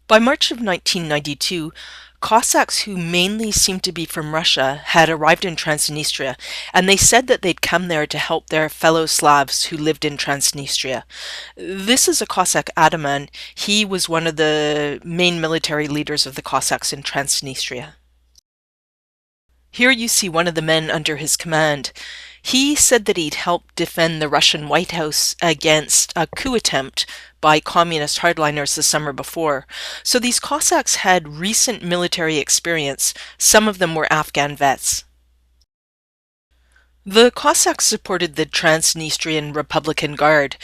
By March of 1992, Cossacks who mainly seemed to be from Russia had arrived in Transnistria, and they said that they'd come there to help their fellow Slavs who lived in Transnistria. This is a Cossack Ataman. He was one of the main military leaders of the Cossacks in Transnistria. Here you see one of the men under his command. He said that he'd helped defend the Russian White House against a coup attempt by communist hardliners the summer before. So these Cossacks had recent military experience. Some of them were Afghan vets. The Cossacks supported the Trans-Dniestриan Republican Guard.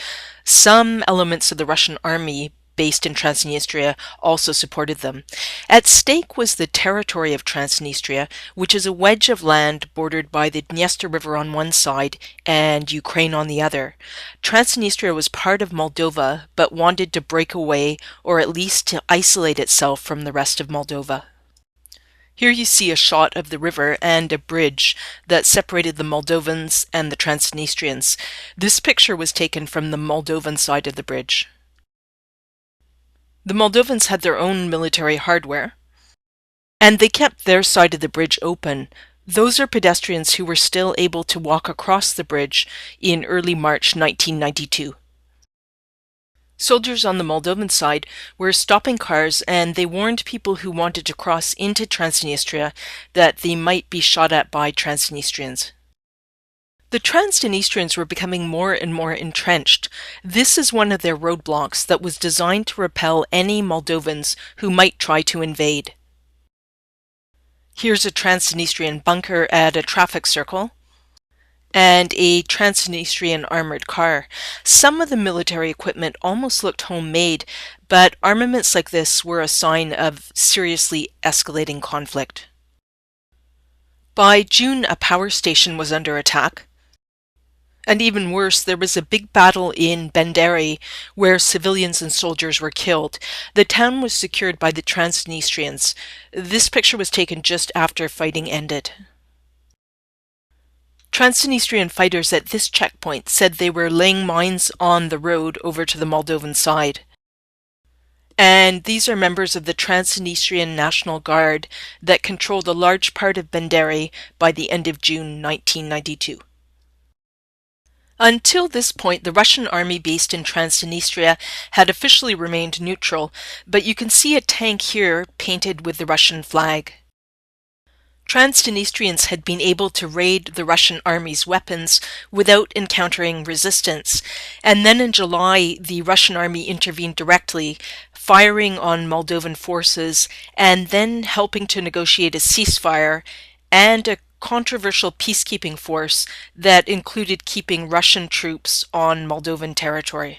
Some elements of the Russian army based in Transnistria also supported them. At stake was the territory of Transnistria, which is a wedge of land bordered by the Dniester River on one side and Ukraine on the other. Transnistria was part of Moldova, but wanted to break away or at least to isolate itself from the rest of Moldova. Here you see a shot of the river and a bridge that separated the Moldovans and the Transnistrians. This picture was taken from the Moldovan side of the bridge. The Moldovans had their own military hardware, and they kept their side of the bridge open. Those are pedestrians who were still able to walk across the bridge in early March 1992. Soldiers on the Moldovan side were stopping cars, and they warned people who wanted to cross into Transnistria that they might be shot at by Transnistrians. The Trans-Dniestrians were becoming more and more entrenched. This is one of their roadblocks that was designed to repel any Moldovans who might try to invade. Here's a Trans-Dniestrian bunker at a traffic circle, and a Trans-Dniestrian armored car. Some of the military equipment almost looked homemade, but armaments like this were a sign of seriously escalating conflict. By June, a power station was under attack. And even worse, there was a big battle in Benderi where civilians and soldiers were killed. The town was secured by the Trans-Dniestrians. This picture was taken just after fighting ended. Trans-Dniestrian fighters at this checkpoint said they were laying mines on the road over to the Moldovan side. And these are members of the Trans-Dniestrian National Guard that controlled a large part of Benderi by the end of June 1992. Until this point, the Russian army based in Trans-Dniestria had officially remained neutral, but you can see a tank here painted with the Russian flag. Trans-Dniestrians had been able to raid the Russian army's weapons without encountering resistance, and then in July the Russian army intervened directly, firing on Moldovan forces and then helping to negotiate a ceasefire and a controversial peacekeeping force that included keeping Russian troops on Moldovan territory.